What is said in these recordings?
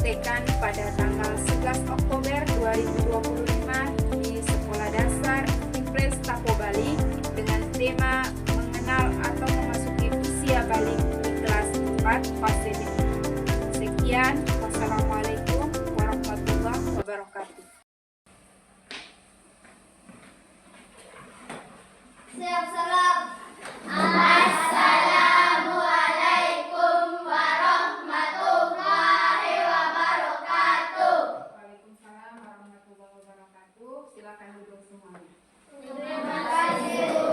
dipraktekkan pada tanggal 11 Oktober 2025 di Sekolah Dasar Impres Tapo Bali dengan tema mengenal atau memasuki usia balik di kelas 4 fase B. Sekian, wassalamualaikum warahmatullahi wabarakatuh. Salam. Assalamualaikum warahmatullahi wabarakatuh. Waalaikumsalam warahmatullahi wabarakatuh. Silakan duduk semuanya. Terima kasih, Bu.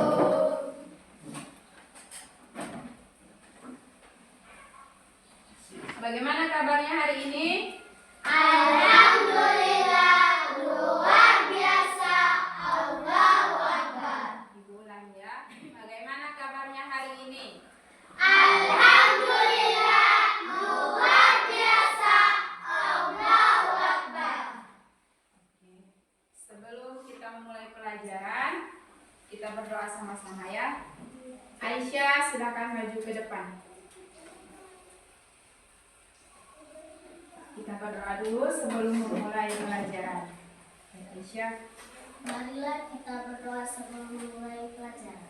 Bagaimana kabarnya hari ini? Alhamdulillah, luar biasa. Allahu Akbar. Ibu ulang ya. Bagaimana kabarnya hari ini? Alhamdulillah, luar biasa. Allahu Akbar. Sebelum kita memulai pelajaran, kita berdoa sama-sama ya. Aisyah, silakan maju ke depan. Kita berdoa dulu sebelum memulai pelajaran. Aisyah. Marilah kita berdoa sebelum memulai pelajaran.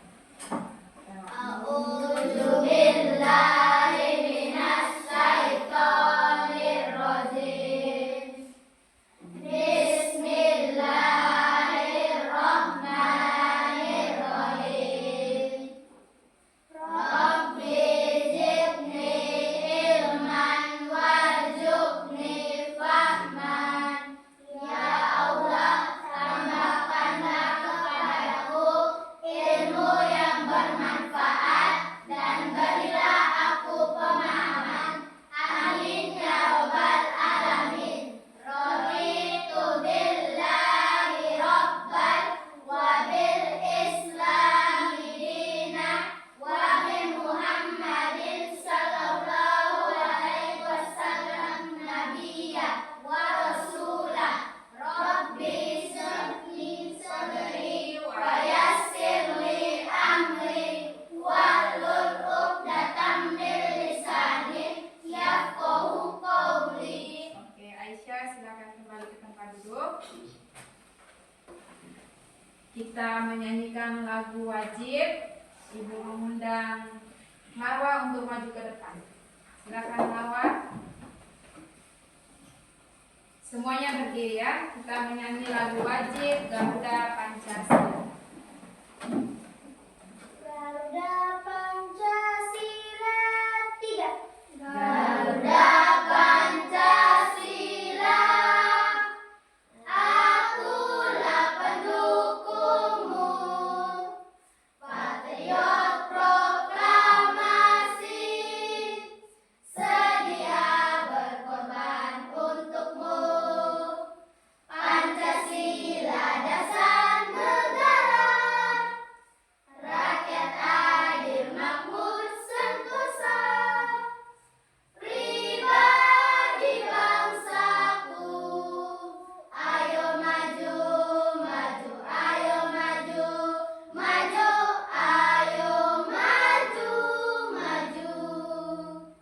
Kita menyanyikan lagu wajib. Ibu mengundang Marwa untuk maju ke depan. Silakan Marwa. Semuanya berdiri ya. Kita menyanyi lagu wajib Garuda Pancasila. Garuda Pancasila 3. Garuda Pancasila, akulah pendukungmu, patriot proklamasi, sedia berkorban untukmu. Pancasila dasar negara, rakyat adil makmur sentosa, pribadi bangsaku. Ayo maju, maju, ayo maju, maju, ayo maju, maju.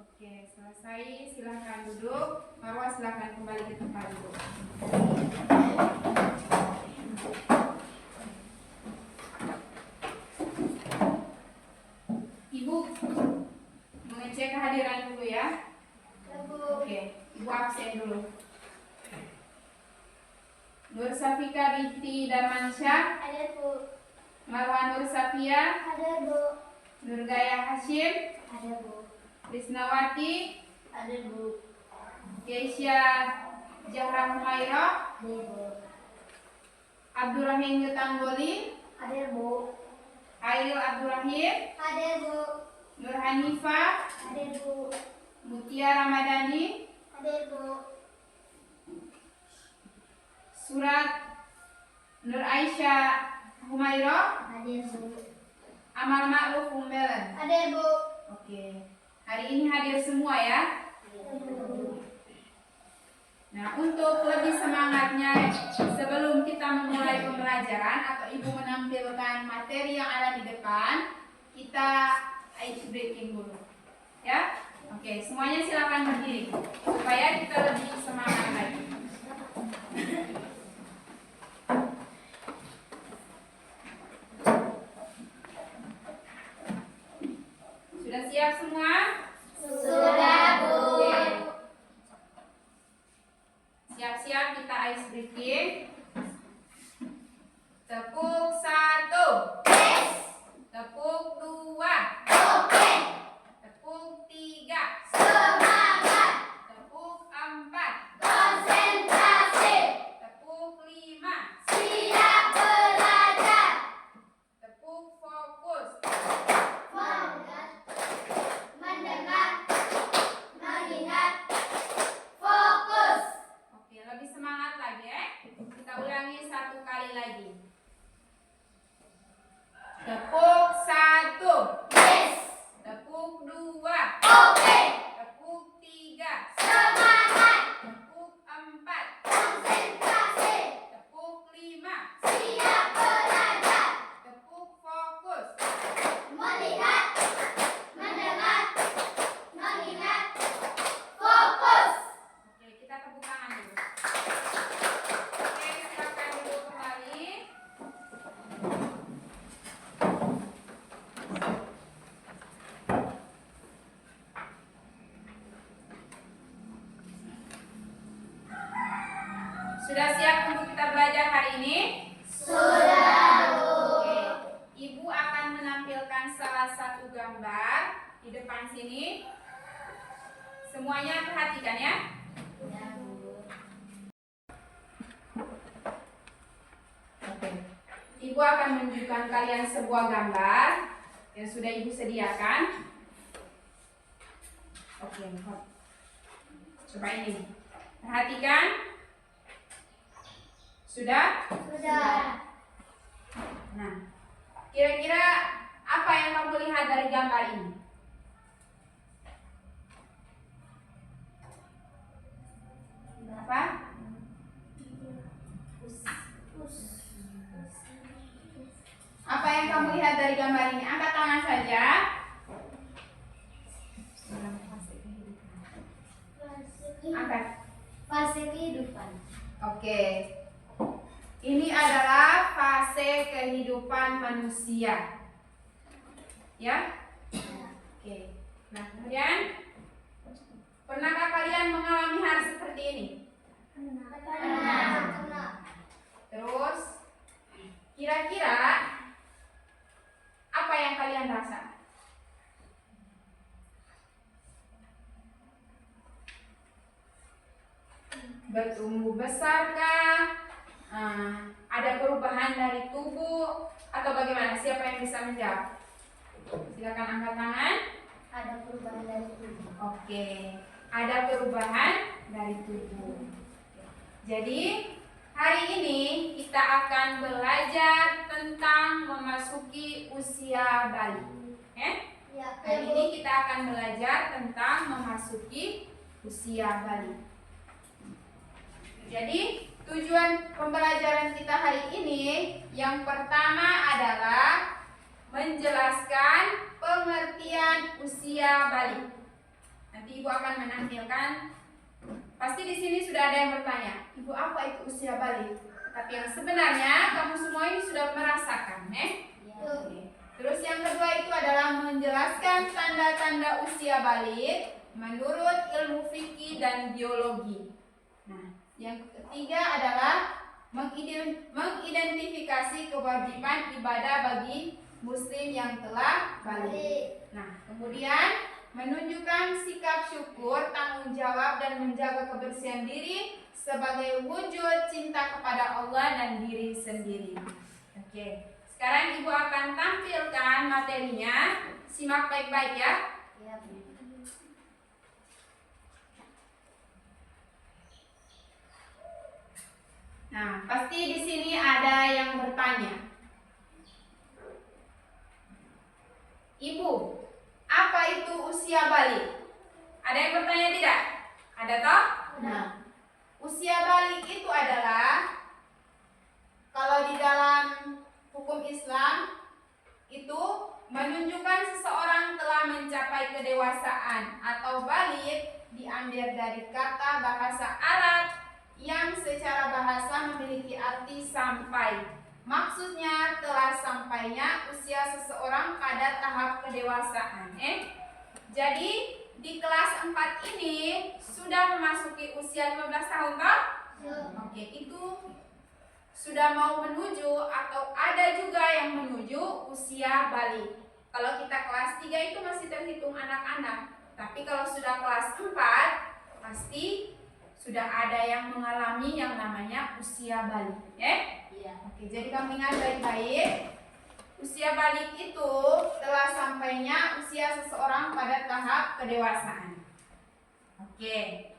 Oke, selesai. Silakan duduk. Marwa silakan kembali ke tempat duduk. Ibu mengecek kehadiran dulu ya. Oke, Ibu absen dulu. Nur Safika Binti Darmansyah, Hadir, Bu. Marwa Nur Safia, Hadir, Bu. Nur Gaya Hashim, Hadir, Bu. Risnawati, Hadir, Bu. Keisha Zahra Humairah, Hadir, Bu. Abdurrahim Yutanggoli, Hadir, Bu. Ail Abdurrahim, Hadir, Bu. Nur Hanifah, Hadir, Bu. Mutia Ramadhani, Hadir, Bu. Surat Nur Aisyah Humairah, Hadir, Bu. Amal Ma'ruf Umbelen. Hadir, Bu. Oke, hari ini hadir semua ya. Nah, untuk lebih semangatnya sebelum kita memulai pembelajaran atau Ibu menampilkan materi yang ada di depan, kita ice breaking dulu. Ya? Oke, semuanya silakan berdiri supaya kita lebih semangat lagi. Sudah siap semua? Sudah, Bu. Oke. Siap-siap kita ice breaking. Tepuk 1. Yes. Tepuk 2. Oke. Tepuk 3. Semangat. Tepuk 4. Konsentrasi. Tepuk 5. Siap belajar. Tepuk fokus. Fokus. Mendengar. Mengingat. Fokus. Oke, lebih semangat lagi ya. Kita ulangi 1 kali lagi. Tepuk 1. Yes. Tepuk 2. Oke. Tepuk 3. Semangat. Tepuk 4. Konsentrasi. Tepuk 5. Siap belajar. Tepuk fokus. Melihat. Mendengar. Mengingat. Fokus. Oke, kita tepuk tangan dulu. Oke, silakan dulu kembali. Sudah siap untuk kita belajar hari ini? Sudah, Bu. Oke, Ibu akan menampilkan salah satu gambar di depan sini. Semuanya perhatikan ya. Oke. Ibu akan menunjukkan kalian sebuah gambar yang sudah Ibu sediakan. Oke, coba ini. Perhatikan. Sudah? Sudah. Nah, kira-kira apa yang kamu lihat dari gambar ini? Apa? Apa yang kamu lihat dari gambar ini? Angkat tangan saja. Angkat. Fase kehidupan. Oke. Ini adalah fase kehidupan manusia. Ya? Oke. Nah, kemudian pernahkah kalian mengalami hal seperti ini? Pernah. Terus kira-kira apa yang kalian rasa? Bertumbuh besarkah? Ada perubahan dari tubuh atau bagaimana? Siapa yang bisa menjawab? Silakan angkat tangan. Ada perubahan dari tubuh. Oke, ada perubahan dari tubuh. Jadi hari ini kita akan belajar tentang memasuki usia balik. Ya, Hari ini kita akan belajar tentang memasuki usia balik. Jadi tujuan pembelajaran kita hari ini yang pertama adalah menjelaskan pengertian usia balik. Nanti Ibu akan menampilkan. Pasti di sini sudah ada yang bertanya, Ibu apa itu usia balik? Tapi yang sebenarnya kamu semua ini sudah merasakan, Oke. Terus yang kedua itu adalah menjelaskan tanda-tanda usia balik menurut ilmu fikih dan biologi. Nah, yang ketiga adalah mengidentifikasi kewajiban ibadah bagi muslim yang telah balik. Nah, kemudian menunjukkan sikap syukur, tanggung jawab dan menjaga kebersihan diri sebagai wujud cinta kepada Allah dan diri sendiri. Oke, sekarang Ibu akan tampilkan materinya. Simak baik-baik ya. Nah, pasti di sini ada yang bertanya, Ibu, apa itu usia balik? Ada yang bertanya tidak? Ada toh? Nah. Usia balik itu adalah, kalau di dalam hukum Islam itu menunjukkan seseorang telah mencapai kedewasaan atau balik diambil dari kata bahasa Arab yang secara bahasa memiliki arti sampai. Maksudnya telah sampainya usia seseorang pada tahap kedewasaan. Jadi di kelas 4 ini sudah memasuki usia 15 tahun toh? Oke, itu sudah mau menuju atau ada juga yang menuju usia balik. Kalau kita kelas 3 itu masih terhitung anak-anak. Tapi kalau sudah kelas 4 pasti sudah ada yang mengalami yang namanya usia balik. Iya. Oke, jadi kamu ingat baik-baik. Usia balik itu telah sampainya usia seseorang pada tahap kedewasaan. Oke.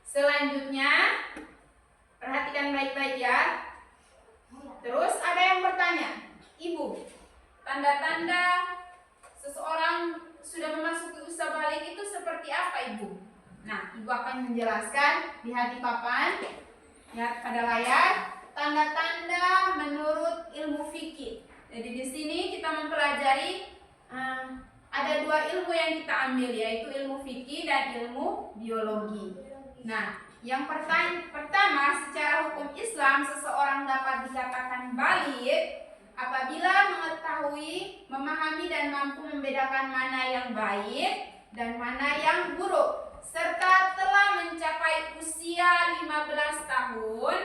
Selanjutnya, perhatikan baik-baik ya. Terus ada yang bertanya, Ibu, tanda-tanda seseorang sudah memasuki usia balik itu seperti apa, Ibu? Nah, Ibu akan menjelaskan, lihat di papan, lihat pada layar, tanda-tanda menurut ilmu fikih. Jadi di sini kita mempelajari ada dua ilmu yang kita ambil, yaitu ilmu fikih dan ilmu biologi. Nah, yang pertama secara hukum Islam seseorang dapat dikatakan balik apabila mengetahui, memahami dan mampu membedakan mana yang baik dan mana yang buruk, serta telah mencapai usia 15 tahun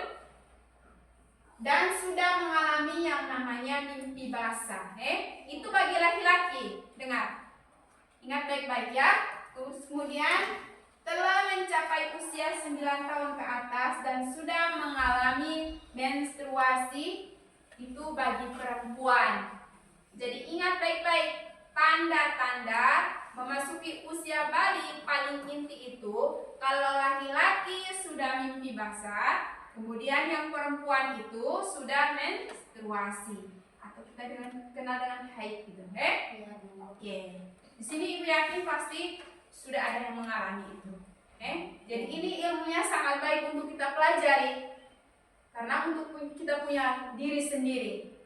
dan sudah mengalami yang namanya mimpi basah. Itu bagi laki-laki. Dengar. Ingat baik-baik ya. Terus kemudian telah mencapai usia 9 tahun ke atas dan sudah mengalami menstruasi, itu bagi perempuan. Jadi ingat baik-baik, tanda-tanda memasuki usia balik paling inti itu kalau laki-laki sudah mimpi basah, kemudian yang perempuan itu sudah menstruasi atau kita kenal dengan haid gitu, Oke. Di sini Ibu yakin pasti sudah ada yang mengalami itu. Jadi ini ilmunya sangat baik untuk kita pelajari karena untuk kita punya diri sendiri.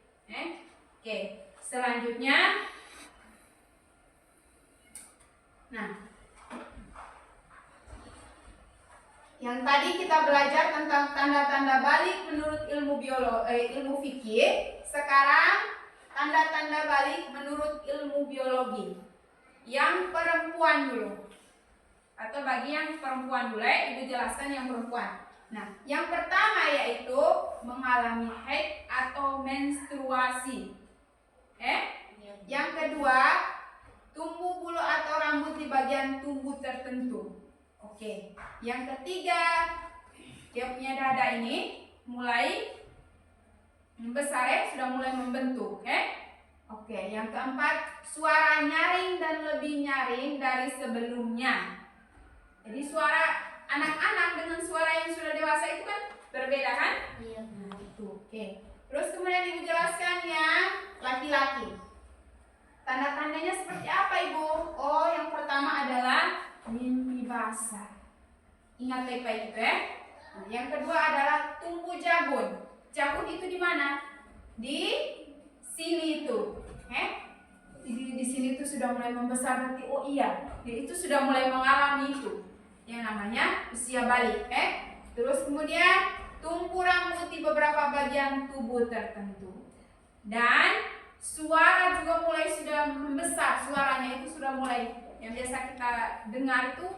Oke. Selanjutnya, nah, yang tadi kita belajar tentang tanda-tanda balik menurut ilmu fikih. Sekarang tanda-tanda balik menurut ilmu biologi. Yang perempuan dulu. Atau bagi yang perempuan dulu, Ibu jelaskan yang perempuan. Nah, yang pertama yaitu mengalami haid atau menstruasi. Yang kedua, tumbuh bulu atau rambut di bagian tubuh tertentu. Oke. Yang ketiga, dia punya dada ini mulai membesar, sudah mulai membentuk. Oke. Yang keempat, suara nyaring dan lebih nyaring dari sebelumnya. Jadi suara anak-anak dengan suara yang sudah dewasa itu kan berbeda kan? Iya. Nah, itu. Oke. Terus kemudian Ibu jelaskan yang laki-laki. Tanda-tandanya seperti apa, Ibu? Oh, yang pertama adalah mimpi basah. Ingat baik-baik itu ya. Nah, yang kedua adalah tumbuh jabun. Jabun itu di mana? Di sini itu. Di sini itu sudah mulai membesar, berarti oh iya, dia itu sudah mulai mengalami itu yang namanya usia balik. Terus kemudian tumbuh rambut di beberapa bagian tubuh tertentu dan suara juga mulai sudah membesar, suaranya itu sudah mulai yang biasa kita dengar itu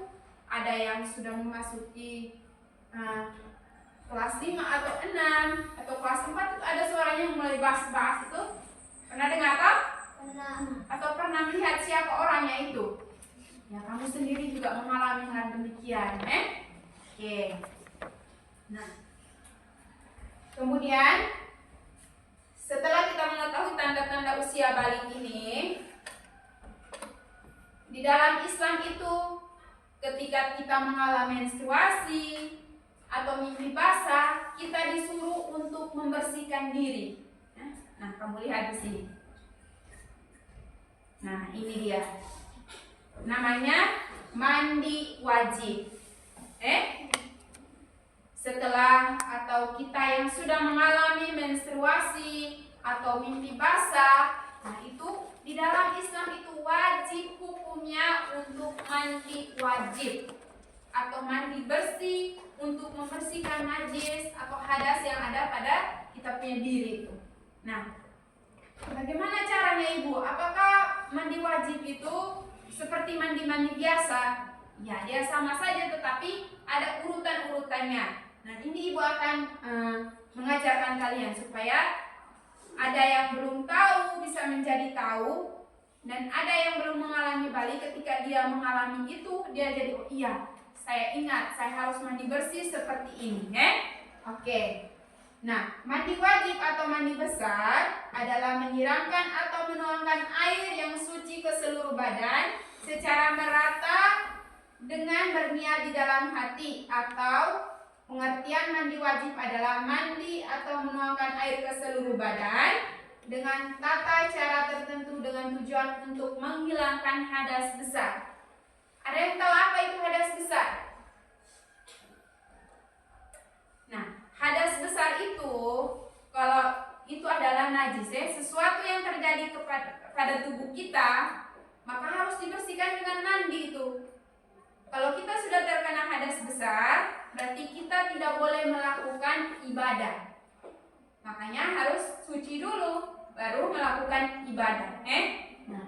ada yang sudah memasuki kelas 5 atau 6 atau kelas 4 itu ada suaranya yang mulai bas-bas itu. Pernah dengar tak? Pernah. Atau pernah melihat siapa orangnya itu? Ya, kamu sendiri juga mengalami hal demikian, Oke. Nah, kemudian setelah kita mengetahui tanda-tanda usia balik ini, di dalam Islam itu ketika kita mengalami menstruasi atau mimpi basah, kita disuruh untuk membersihkan diri. Nah, kamu lihat di sini. Nah, ini dia. Namanya mandi wajib. Setelah atau kita yang sudah mengalami menstruasi atau mimpi basah, nah itu Di dalam Islam itu wajib hukumnya untuk mandi wajib atau mandi bersih untuk membersihkan najis atau hadas yang ada pada kita punya diri itu. Nah, bagaimana caranya Ibu? Apakah mandi wajib itu seperti mandi-mandi biasa? Ya, dia sama saja tetapi ada urutan-urutannya. Nah, ini Ibu akan mengajarkan kalian supaya ada yang belum tahu bisa menjadi tahu, dan ada yang belum mengalami balik. Ketika dia mengalami itu, dia jadi oh iya, saya ingat saya harus mandi bersih seperti ini, Oke. Nah, mandi wajib atau mandi besar adalah menyiramkan atau menuangkan air yang suci ke seluruh badan secara merata dengan berniat di dalam hati. Atau pengertian mandi wajib adalah mandi atau menuangkan air ke seluruh badan dengan tata cara tertentu dengan tujuan untuk menghilangkan hadas besar. Ada yang tahu apa itu hadas besar? Nah, hadas besar itu kalau itu adalah najis, sesuatu yang terjadi pada tubuh kita, maka harus dibersihkan dengan mandi itu. Kalau kita sudah terkena hadas besar, berarti kita tidak boleh melakukan ibadah. Makanya harus suci dulu, baru melakukan ibadah. Nah,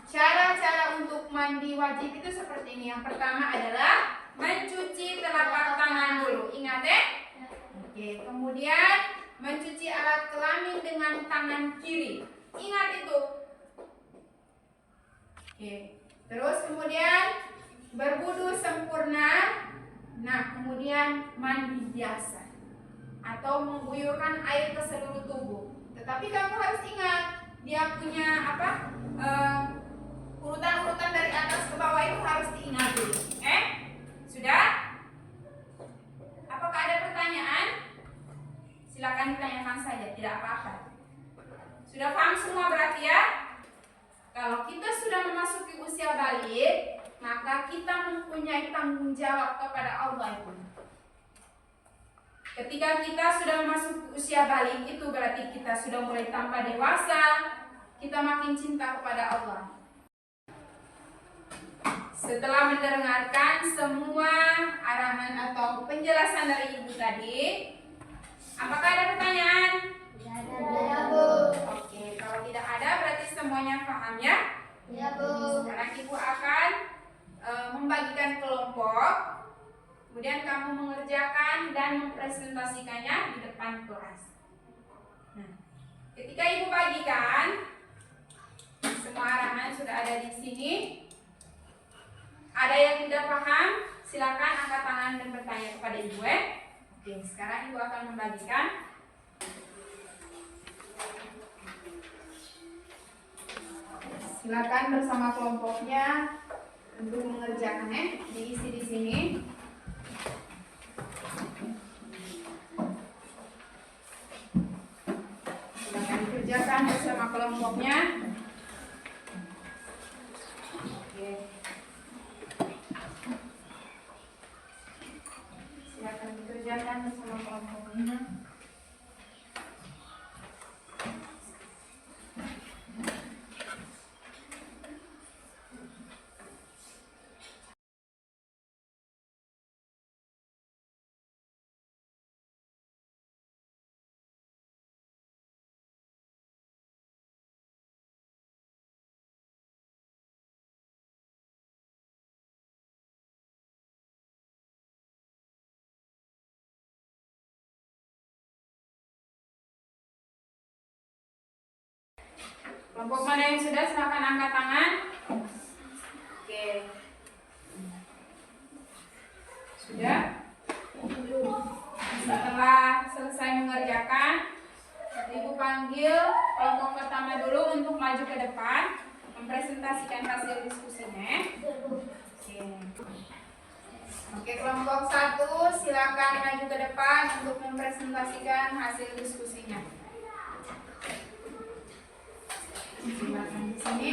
cara-cara untuk mandi wajib itu seperti ini. Yang pertama adalah mencuci telapak tangan dulu. Ingat Oke, kemudian mencuci alat kelamin dengan tangan kiri. Ingat itu. Oke, terus kemudian berwudu sempurna. Nah, kemudian mandi biasa atau mengguyurkan air ke seluruh tubuh. Tetapi kamu harus ingat, dia punya urutan-urutan dari atas ke bawah itu harus diingat dulu. Sudah? Apakah ada pertanyaan? Silakan ditanyakan saja, tidak apa-apa. Sudah paham semua berarti ya? Kalau kita sudah memasuki usia balik, maka kita mempunyai tanggung jawab kepada Allah itu. Ketika kita sudah memasuki usia balik itu berarti kita sudah mulai tampak dewasa, kita makin cinta kepada Allah. Setelah mendengarkan semua arahan atau penjelasan dari Ibu tadi, apakah ada pertanyaan? Tidak ada, Bu. Oke, kalau tidak ada berarti semuanya paham ya? Ya, Bu. Sekarang Ibu akan membagikan kelompok, kemudian kamu mengerjakan dan mempresentasikannya di depan kelas. Nah, ketika Ibu bagikan, semua arahan sudah ada di sini. Ada yang tidak paham, silakan angkat tangan dan bertanya kepada Ibu. Oke, sekarang Ibu akan membagikan. Silakan bersama kelompoknya untuk mengerjakan diisi di sini. Silakan dikerjakan bersama kelompoknya. Oke. Silakan dikerjakan bersama kelompoknya. Kelompok mana yang sudah, silakan angkat tangan. Oke. Sudah? Setelah selesai mengerjakan, Ibu panggil kelompok pertama dulu untuk maju ke depan, mempresentasikan hasil diskusinya. Oke, kelompok 1 silakan maju ke depan untuk mempresentasikan hasil diskusinya. Silakan di sini.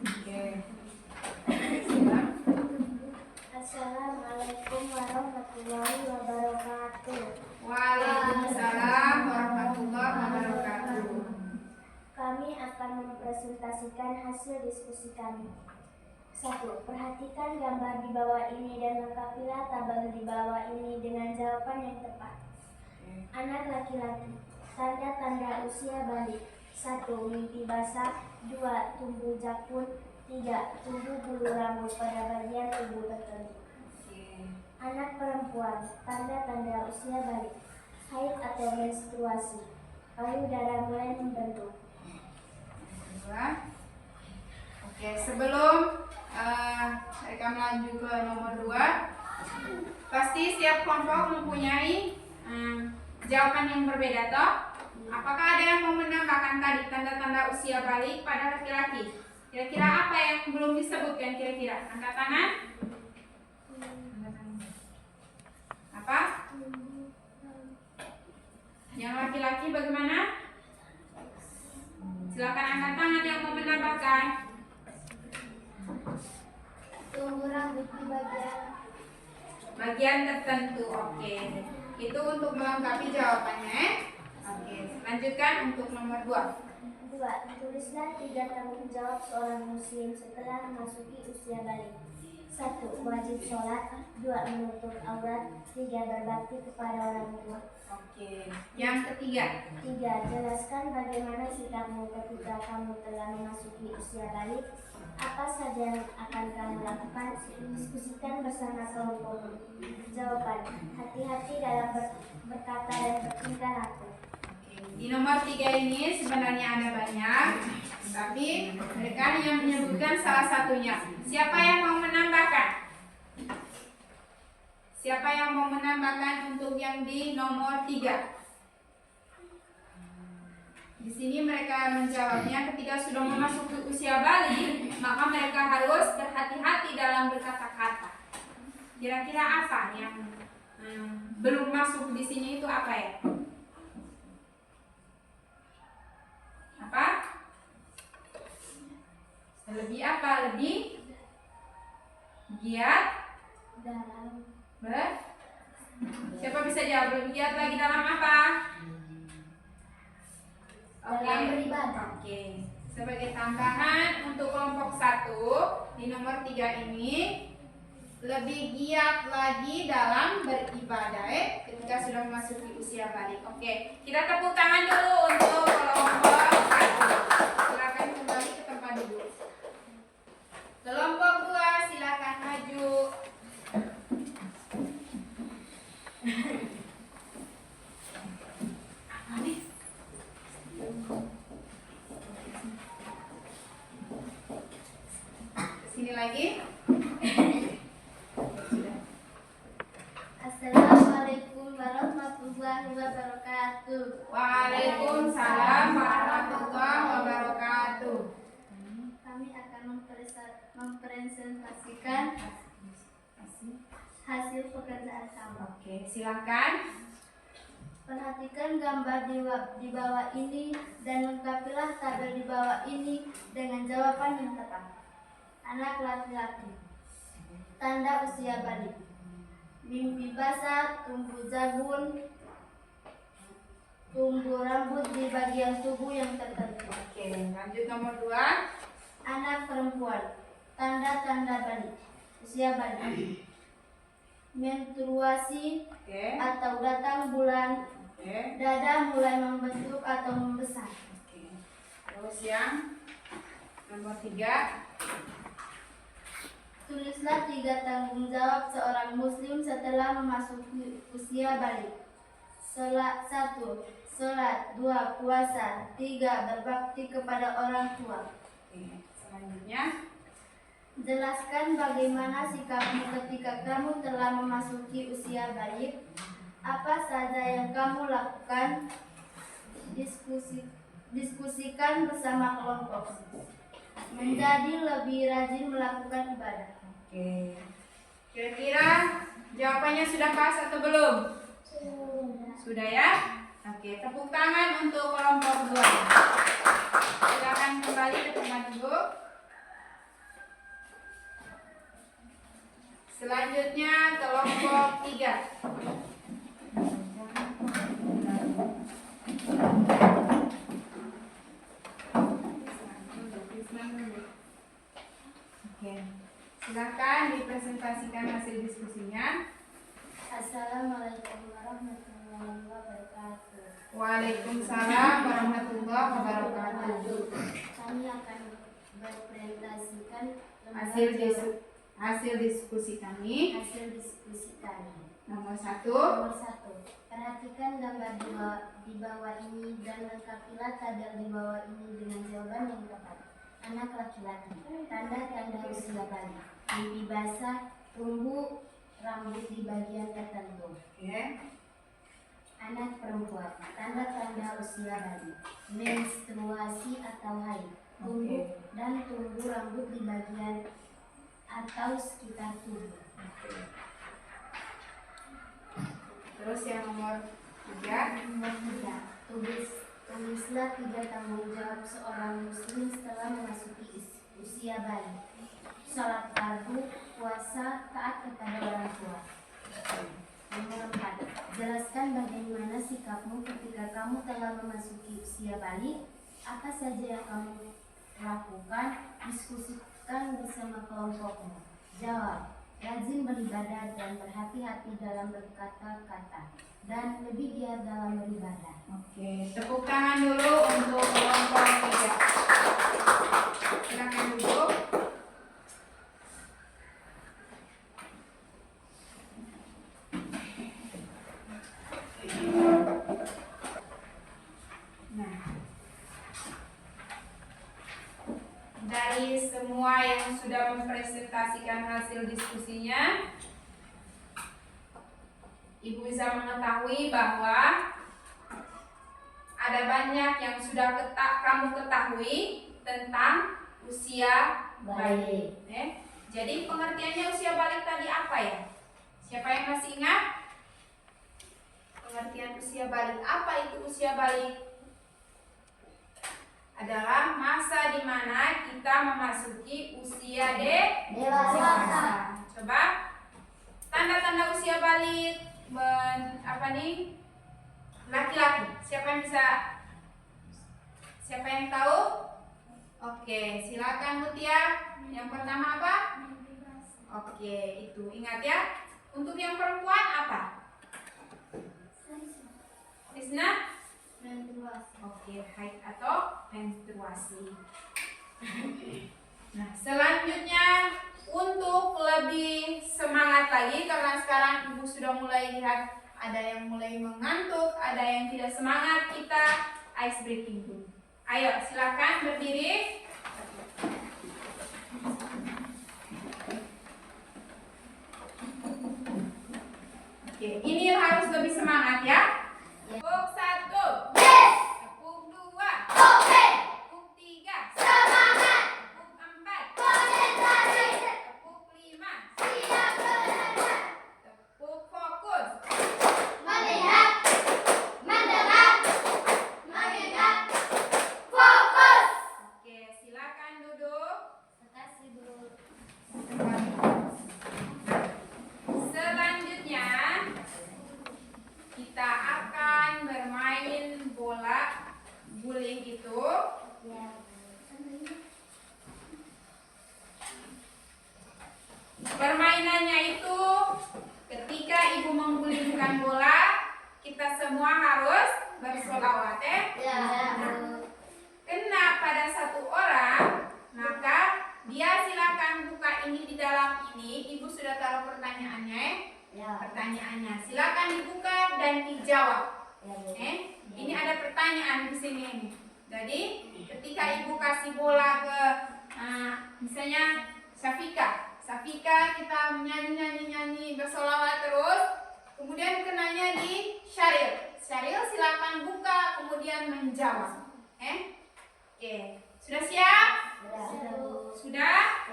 Oke. Assalamualaikum warahmatullahi wabarakatuh. presentasikan hasil diskusi kami. 1. Perhatikan gambar di bawah ini dan lengkapilah tabel di bawah ini dengan jawaban yang tepat. Anak laki-laki. Tanda-tanda usia balik. 1. Mimpi basah. 2. Tumbuh jakun. 3. Tumbuh bulu rambut pada bagian tubuh tertentu. Anak perempuan. Tanda-tanda usia balik. Haid atau menstruasi. Payudara mulai membentuk. Oke, sebelum mereka melaju ke nomor 2, pasti setiap kelompok mempunyai jawaban yang berbeda toh? Apakah ada yang mau menambahkan tadi tanda-tanda usia balik pada laki-laki? Kira-kira apa yang belum disebutkan kira-kira? Angkat tangan. Apa? Yang laki-laki bagaimana? Silakan angkat tangan yang mau menambahkan. Tumbuh rambut di Bagian tertentu. Oke. Itu untuk melengkapi jawabannya. Oke, lanjutkan untuk nomor 2. 2. Tulislah 3 tanggung jawab seorang muslim setelah memasuki usia balik. 1. Wajib sholat. 2. Menutup aurat. 3. Berbakti kepada orang tua. Oke. Yang ketiga. 3. Jelaskan bagaimana sikapmu ketika kamu telah memasuki usia balik. Apa saja yang akan kamu lakukan? Diskusikan bersama kelompok. Jawaban. Hati-hati dalam berkata dan bertingkah laku. Di nomor 3 ini sebenarnya ada banyak, tapi mereka hanya menyebutkan salah satunya. Siapa yang mau menambahkan? Siapa yang mau menambahkan untuk yang di nomor 3? Di sini mereka menjawabnya ketika sudah memasuki usia balik, maka mereka harus berhati-hati dalam berkata-kata. Kira-kira apa yang belum masuk di sini itu apa ya? Apa? Lebih apa? Lebih giat Dalam Siapa bisa jawab? Lebih giat lagi dalam apa? dalam beribadah. Oke. Sebagai tambahan untuk kelompok 1 di nomor 3 ini, lebih giat lagi dalam beribadah ketika sudah memasuki usia balik. Oke, kita tepuk tangan dulu untuk kelompok 1. Silakan kembali ke tempat duduk. Kelompok 2 silakan maju. Sini lagi. Assalamualaikum warahmatullahi wabarakatuh. Waalaikumsalam warahmatullahi wabarakatuh. Kami akan mempresentasikan hasil pekerjaan kami. Oke, silakan. Perhatikan gambar di bawah ini dan lengkapilah tabel di bawah ini dengan jawaban yang tepat. Anak laki-laki. Tanda usia balik. Mimpi basah, tumbuh jagung, tumbuh rambut di bagian tubuh yang tertentu. Oke, lanjut nomor 2. Anak perempuan. Tanda-tanda balik. Usia balik. Menstruasi Oke. atau datang bulan. Oke. Dada mulai membentuk atau membesar. Oke. Terus yang nomor 3. Tulislah 3 tanggung jawab seorang muslim setelah memasuki usia balik. 1. Sholat. 2. Puasa. 3. Berbakti kepada orang tua. Oke. Selanjutnya. Jelaskan bagaimana sikapmu ketika kamu telah memasuki usia balik. Apa saja yang kamu lakukan? Diskusikan bersama kelompok. Menjadi lebih rajin melakukan ibadah. Oke. Kira-kira jawabannya sudah pas atau belum? Sudah ya? Oke, tepuk tangan untuk kelompok 2. Silakan kembali ke tempat duduk. Selanjutnya kelompok 3. Oke, silakan dipresentasikan hasil diskusinya. Assalamualaikum warahmatullahi wabarakatuh. Waalaikumsalam warahmatullahi wabarakatuh. Kami akan berpresentasikan Hasil diskusi kami. Nomor 1. Nomor 1. Perhatikan gambar di bawah ini dan lengkapilah tabel di bawah ini dengan jawaban yang tepat. Anak laki-laki, tanda-tanda usia balik, mimpi basah, tumbuh rambut di bagian tertentu. Anak perempuan, tanda-tanda usia balik, menstruasi atau haid, tumbuh dan tumbuh rambut di bagian atau sekitar tubuh. Terus yang nomor 3. Nomor 3. Tulislah 3 tanggung jawab seorang muslim setelah memasuki usia balik. Sholat fardu, puasa, taat kepada orang tua. Nomor 4. Jelaskan bagaimana sikapmu ketika kamu telah memasuki usia balik. Apa saja yang kamu lakukan? Diskusikan bersama kelompokmu. Jawab. Rajin beribadah dan berhati-hati dalam berkata-kata dan lebih giat dalam beribadah. Oke, tepuk tangan dulu untuk kelompok 3. Silakan duduk. Dari semua yang sudah mempresentasikan hasil diskusinya, Ibu bisa mengetahui bahwa ada banyak yang sudah kamu ketahui tentang usia balik. Jadi pengertiannya usia balik tadi apa ya? Siapa yang masih ingat? Pengertian usia balik. Apa itu usia balik? Adalah masa di mana kita memasuki usia dewasa. Coba tanda-tanda usia balik laki-laki. Siapa yang tahu? Oke, silakan Mutia. Yang pertama apa? Oke, itu ingat ya. Untuk yang perempuan apa? Isna? Menstruasi. Oke, haid atau menstruasi. Nah, selanjutnya untuk lebih semangat lagi, karena sekarang Ibu sudah mulai lihat ada yang mulai mengantuk, ada yang tidak semangat, kita ice breaking dulu. Ayo, silakan berdiri. Oke, ini harus lebih semangat ya. Tepuk 1. Yes. Tepuk 2. Oke. Tepuk 3. Semangat. Tepuk 4. Konsentrasi. Tepuk 5. Siap berenang. Tepuk fokus. Melihat. Mendengar. Mengingat. Fokus. Oke, silakan duduk. Terima kasih, Bu. Selanjutnya kita akan bermain bola guling itu. Ya. Permainannya itu ketika Ibu menggulingkan bola, kita semua harus bersolawat Ya. Kena pada satu orang, maka dia silakan buka ini di dalam ini. Ibu sudah taruh pertanyaannya. Ya. Pertanyaannya silakan dibuka dan dijawab. Ya. Ini ada pertanyaan di sini. Jadi ketika Ibu kasih bola ke misalnya Safika kita nyanyi bersolawat terus, kemudian kenanya di Syaril silakan buka kemudian menjawab. Oke, sudah siap? Sudah?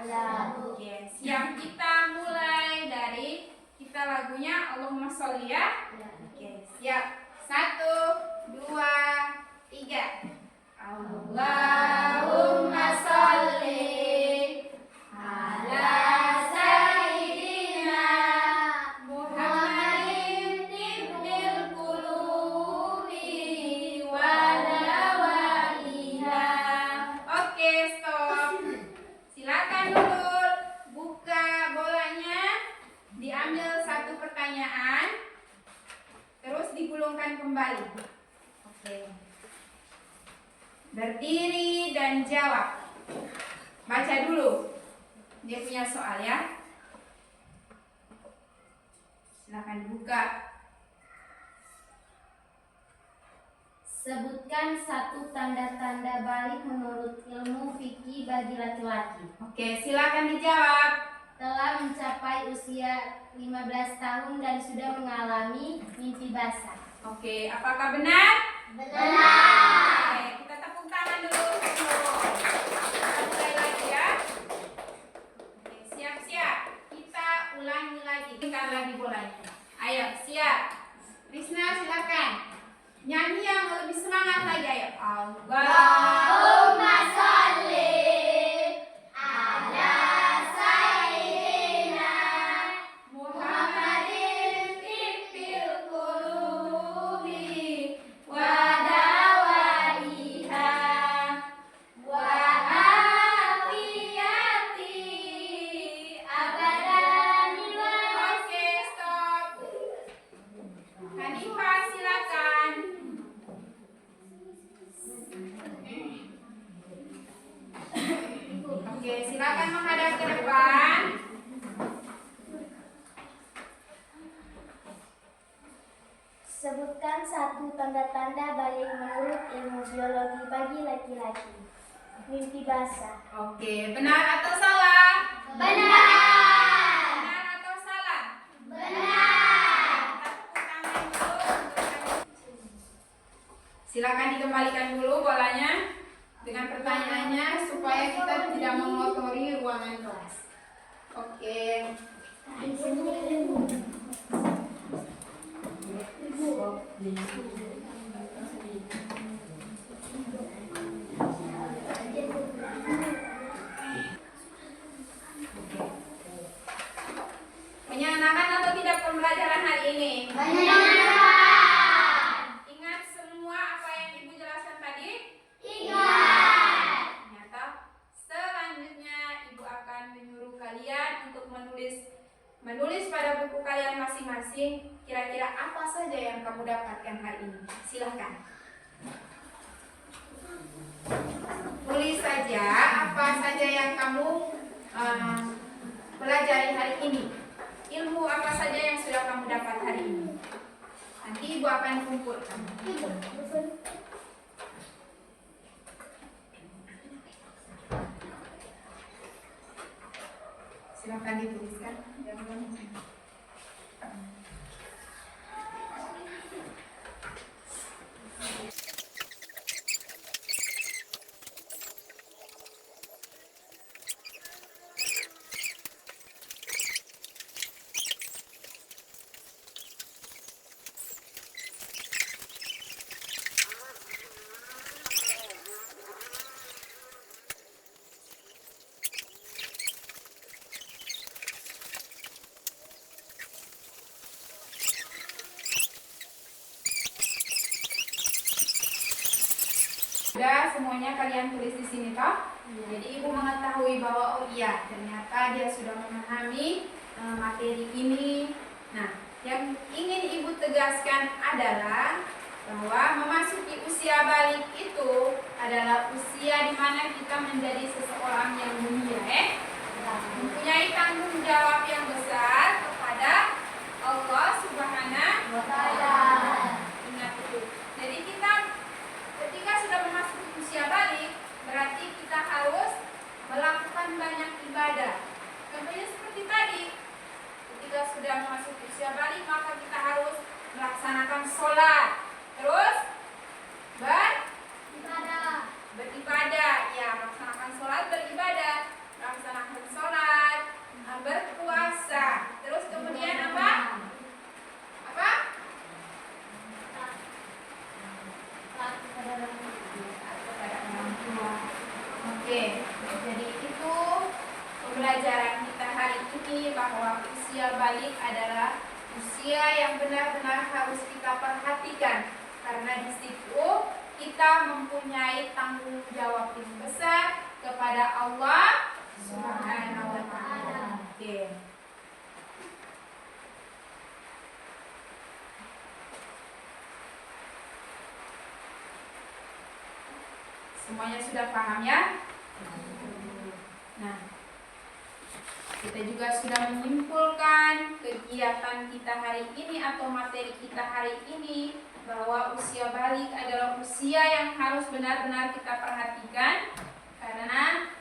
Oke, siap. Kita mulai dari lagunya Allahumma sholli ya. Oke, siap. 1, 2, 3. Allahumma sholli ala sayyidina Muhammadin tibbil qulubi wa dawaiha. Oke, stop. balik. Oke. Berdiri dan jawab. Baca dulu. Dia punya soal ya. Silakan dibuka. Sebutkan satu tanda-tanda balik menurut ilmu fikih bagi laki-laki. Oke, silakan dijawab. Telah mencapai usia 15 tahun dan sudah mengalami mimpi basah. Oke, apakah benar? Benar. Oke, kita tepuk tangan dulu. Kita mulai lagi ya. Oke, siap-siap. Kita ulangi lagi. Kita lagi bolanya. Ayo, siap. Krisna, silakan. Nyanyi yang lebih semangat lagi. Ayo. Allahumma sholli ala sayyidina Muhammadin tibbil qulubi wa dawaiha wa afiyati abadan wa. Oke, stop. Hanifah, silakan. Oke, silakan menghadap ke depan. Sebutkan satu tanda-tanda balik menurut ilmu biologi bagi laki-laki. Mimpi basah. Oke, benar atau salah? Benar. Benar atau salah? Benar. Tepuk tangan dulu. Silakan dikembalikan dulu bolanya dengan pertanyaannya supaya kita tidak mengotori ruangan kelas. Oke. Menyenangkan atau tidak pembelajaran hari ini? Ingat semua apa yang Ibu jelaskan tadi? Ternyata selanjutnya Ibu akan menyuruh kalian untuk menulis pada buku kalian masing-masing kira-kira apa saja yang kamu dapatkan hari ini. Silahkan. Tulis saja apa saja yang kamu pelajari hari ini. Ilmu apa saja yang sudah kamu dapat hari ini. Nanti Ibu akan kumpulkan. Silakan dituliskan. Sudah semuanya kalian tulis di sini toh? Jadi Ibu mengetahui bahwa oh iya ternyata dia sudah memahami materi ini. Nah, yang ingin Ibu tegaskan adalah bahwa memasuki usia balik itu adalah usia di mana kita menjadi seseorang yang mulia, mempunyai tanggung jawab yang besar kepada Allah Subhanahu wa Ta'ala. Ingat itu. Jadi kita ketika sudah memasuki usia balik, berarti kita harus melakukan banyak ibadah. Contohnya seperti tadi, ketika sudah memasuki usia balik, maka kita harus melaksanakan sholat. Terus beribadah, ya melaksanakan sholat, beribadah, melaksanakan sholat, berpuasa. Terus kemudian apa? Kepada orang tua. Oke, jadi itu pembelajaran kita hari ini bahwa usia balik adalah usia yang benar-benar harus kita perhatikan karena di situ kita mempunyai tanggung jawab yang besar kepada Allah Subhanahu wa Ta'ala. Oke. Semuanya sudah paham ya? Nah, kita juga sudah menyimpulkan kegiatan kita hari ini atau materi kita hari ini bahwa usia balik adalah usia yang harus benar-benar kita perhatikan, karena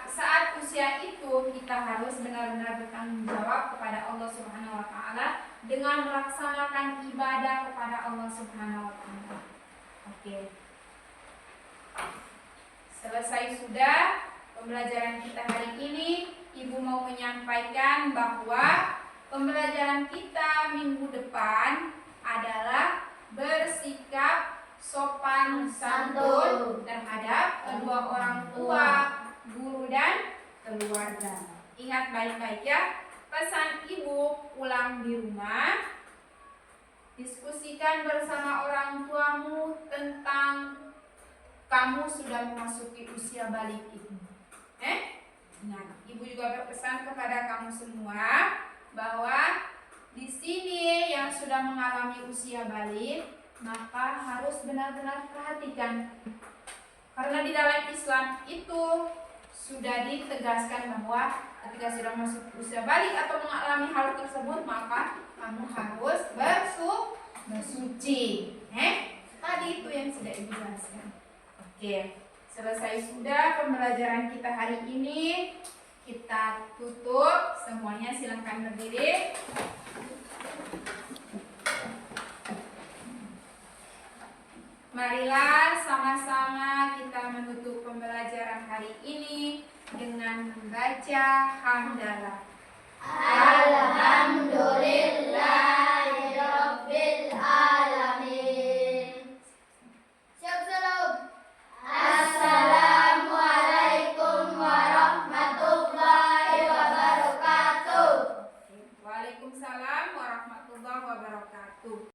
saat usia itu kita harus benar-benar bertanggung jawab kepada Allah Subhanahu wa taala dengan melaksanakan ibadah kepada Allah Subhanahu wa taala. Oke. Selesai sudah pembelajaran kita hari ini. Ibu mau menyampaikan bahwa pembelajaran kita minggu depan adalah bersikap sopan santun terhadap kedua orang tua, guru dan keluarga. Ingat baik-baik ya, pesan ibu pulang di rumah, diskusikan bersama orang tuamu tentang kamu sudah memasuki usia balik itu. Nah, ibu juga berpesan kepada kamu semua bahwa di sini yang sudah mengalami usia balik, maka harus benar-benar perhatikan. Karena di dalam Islam itu sudah ditegaskan bahwa ketika sudah masuk usia balik atau mengalami hal tersebut, maka kamu harus bersuci. Tadi itu yang sudah ibu jelaskan. Oke, selesai sudah pembelajaran kita hari ini. Kita tutup. Semuanya silakan berdiri. Marilah sama-sama kita menutup pembelajaran hari ini dengan membaca hamdalah. Alhamdulillahirabbil alamin. Shalom. Assalamualaikum warahmatullahi wabarakatuh. Waalaikumsalam warahmatullahi wabarakatuh.